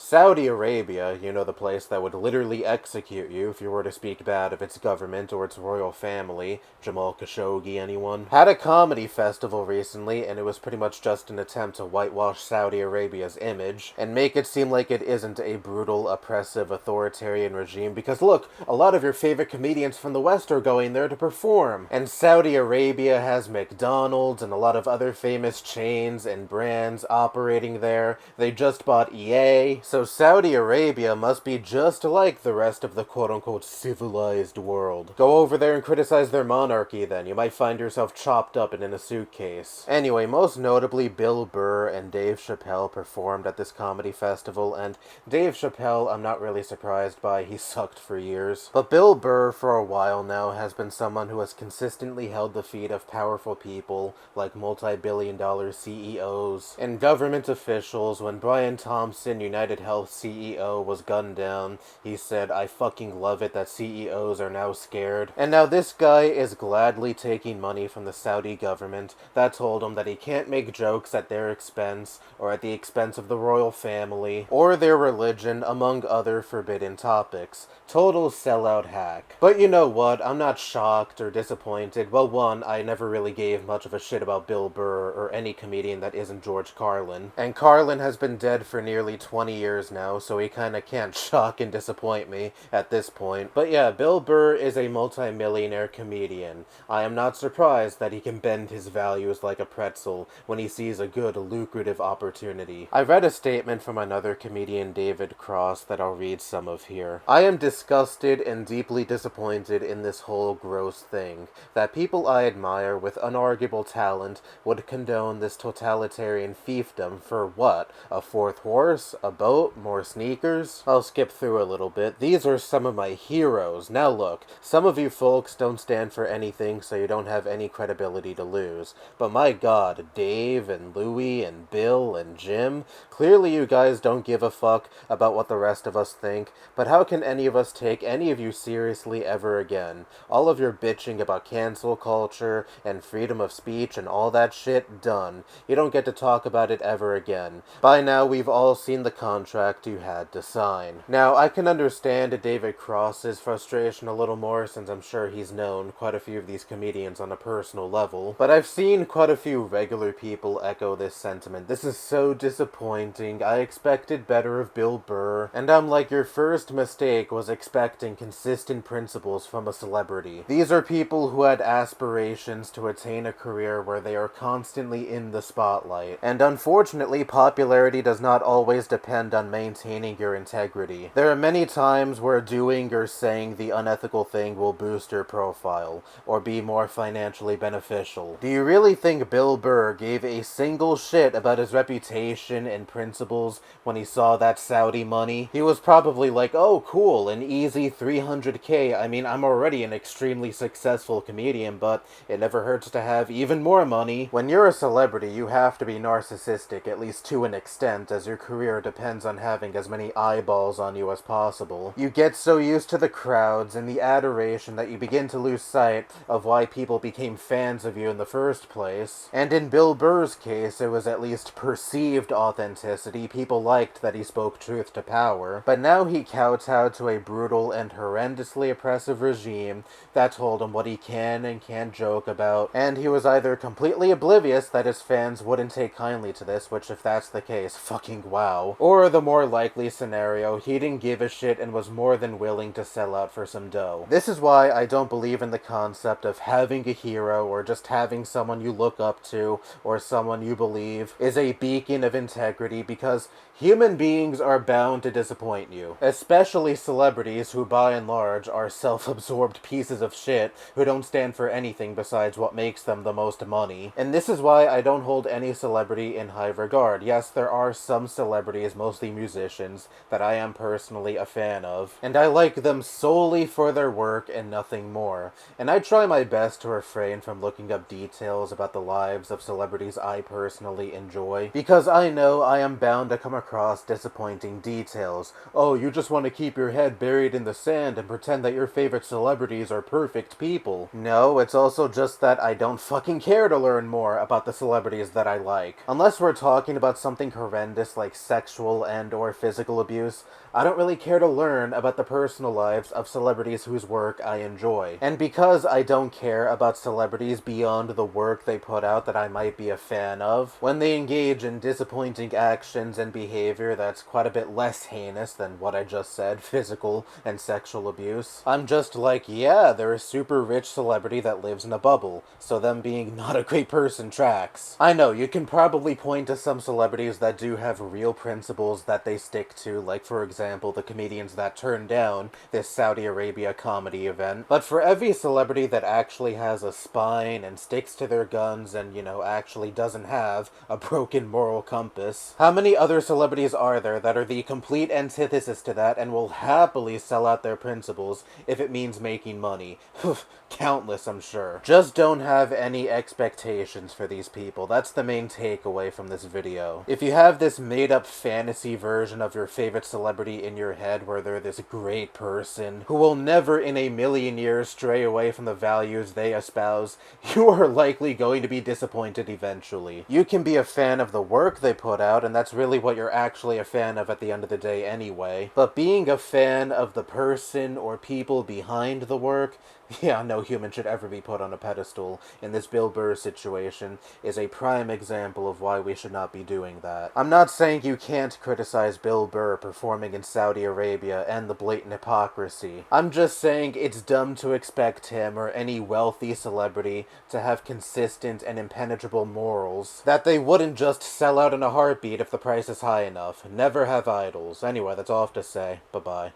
Saudi Arabia, you know, the place that would literally execute you if you were to speak bad of its government or its royal family, Jamal Khashoggi, anyone, had a comedy festival recently, and it was pretty much just an attempt to whitewash Saudi Arabia's image and make it seem like it isn't a brutal, oppressive, authoritarian regime, because look, a lot of your favorite comedians from the West are going there to perform, and Saudi Arabia has McDonald's and a lot of other famous chains and brands operating there. They just bought EA, so Saudi Arabia must be just like the rest of the quote-unquote civilized world. Go over there and criticize their monarchy then. You might find yourself chopped up and in a suitcase. Anyway, most notably Bill Burr and Dave Chappelle performed at this comedy festival, and Dave Chappelle I'm not really surprised by. He sucked for years. But Bill Burr for a while now has been someone who has consistently held the feet of powerful people like multi-billion-dollar CEOs and government officials. When Brian Thompson, United Health CEO, was gunned down, he said, "I fucking love it that CEOs are now scared." And now this guy is gladly taking money from the Saudi government that told him that he can't make jokes at their expense or at the expense of the royal family or their religion, among other forbidden topics. Total sellout hack. But you know what? I'm not shocked or disappointed. Well, one, I never really gave much of a shit about Bill Burr or any comedian that isn't George Carlin. And Carlin has been dead for nearly 20 years now, so he kinda can't shock and disappoint me at this point. But yeah, Bill Burr is a multi-millionaire comedian. I am not surprised that he can bend his values like a pretzel when he sees a good, lucrative opportunity. I read a statement from another comedian, David Cross, that I'll read some of here. "I am disgusted and deeply disappointed in this whole gross thing, that people I admire with unarguable talent would condone this totalitarian fiefdom for what? A fourth horse? A boat? More sneakers?" I'll skip through a little bit. These are some of my heroes. Now look, some of you folks don't stand for anything, so you don't have any credibility to lose. But my god, Dave and Louie and Bill and Jim, clearly you guys don't give a fuck about what the rest of us think, but how can any of us take any of you seriously ever again? All of your bitching about cancel culture and freedom of speech and all that shit, done. You don't get to talk about it ever again. By now, we've all seen the contract you had to sign. Now, I can understand David Cross's frustration a little more, since I'm sure he's known quite a few of these comedians on a personal level, but I've seen quite a few regular people echo this sentiment. This is so disappointing. I expected better of Bill Burr. And I'm like, your first mistake was expecting consistent principles from a celebrity. These are people who had aspirations to attain a career where they are constantly in the spotlight. And unfortunately, popularity does not always depend on maintaining your integrity. There are many times where doing or saying the unethical thing will boost your profile, or be more financially beneficial. Do you really think Bill Burr gave a single shit about his reputation and principles when he saw that Saudi money? He was probably like, oh cool, an easy 300k. I mean, I'm already an extremely successful comedian, but it never hurts to have even more money. When you're a celebrity, you have to be narcissistic, at least to an extent, as your career depends on having as many eyeballs on you as possible. You get so used to the crowds and the adoration that you begin to lose sight of why people became fans of you in the first place. And in Bill Burr's case, it was at least perceived authenticity. People liked that he spoke truth to power. But now he kowtowed to a brutal and horrendously oppressive regime that told him what he can and can't joke about, and he was either completely oblivious that his fans wouldn't take kindly to this, which if that's the case, fucking wow, or the more likely scenario, he didn't give a shit and was more than willing to sell out for some dough. This is why I don't believe in the concept of having a hero or just having someone you look up to or someone you believe is a beacon of integrity, because human beings are bound to disappoint you, especially celebrities who by and large are self-absorbed pieces of shit who don't stand for anything besides what makes them the most money. And this is why I don't hold any celebrity in high regard. Yes, there are some celebrities, mostly musicians, that I am personally a fan of, and I like them solely for their work and nothing more. And I try my best to refrain from looking up details about the lives of celebrities I personally enjoy, because I know I am bound to come across disappointing details. Oh, you just want to keep your head buried in the sand and pretend that your favorite celebrities are perfect people. No, it's also just that I don't fucking care to learn more about the celebrities that I like. Unless we're talking about something horrendous like sexual and or physical abuse, I don't really care to learn about the personal lives of celebrities whose work I enjoy. And because I don't care about celebrities beyond the work they put out that I might be a fan of, when they engage in disappointing actions and behavior that's quite a bit less heinous than what I just said, physical and sexual abuse, I'm just like, yeah, they're a super rich celebrity that lives in a bubble, so them being not a great person tracks. I know, you can probably point to some celebrities that do have real principles that they stick to, like for example the comedians that turned down this Saudi Arabia comedy event, but for every celebrity that actually has a spine and sticks to their guns and, you know, actually doesn't have a broken moral compass, how many other celebrities are there that are the complete antithesis to that and will happily sell out their principles if it means making money? Countless, I'm sure. Just don't have any expectations for these people. That's the main takeaway from this video. If you have this made-up fantasy version of your favorite celebrity in your head where they're this great person who will never in a million years stray away from the values they espouse, you are likely going to be disappointed eventually. You can be a fan of the work they put out, and that's really what you're actually a fan of at the end of the day anyway. But being a fan of the person or people behind the work, yeah, no human should ever be put on a pedestal in this Bill Burr situation, is a prime example of why we should not be doing that. I'm not saying you can't criticize Bill Burr performing in Saudi Arabia and the blatant hypocrisy. I'm just saying it's dumb to expect him or any wealthy celebrity to have consistent and impenetrable morals that they wouldn't just sell out in a heartbeat if the price is high enough. Never have idols. Anyway, that's all I have to say. Bye-bye.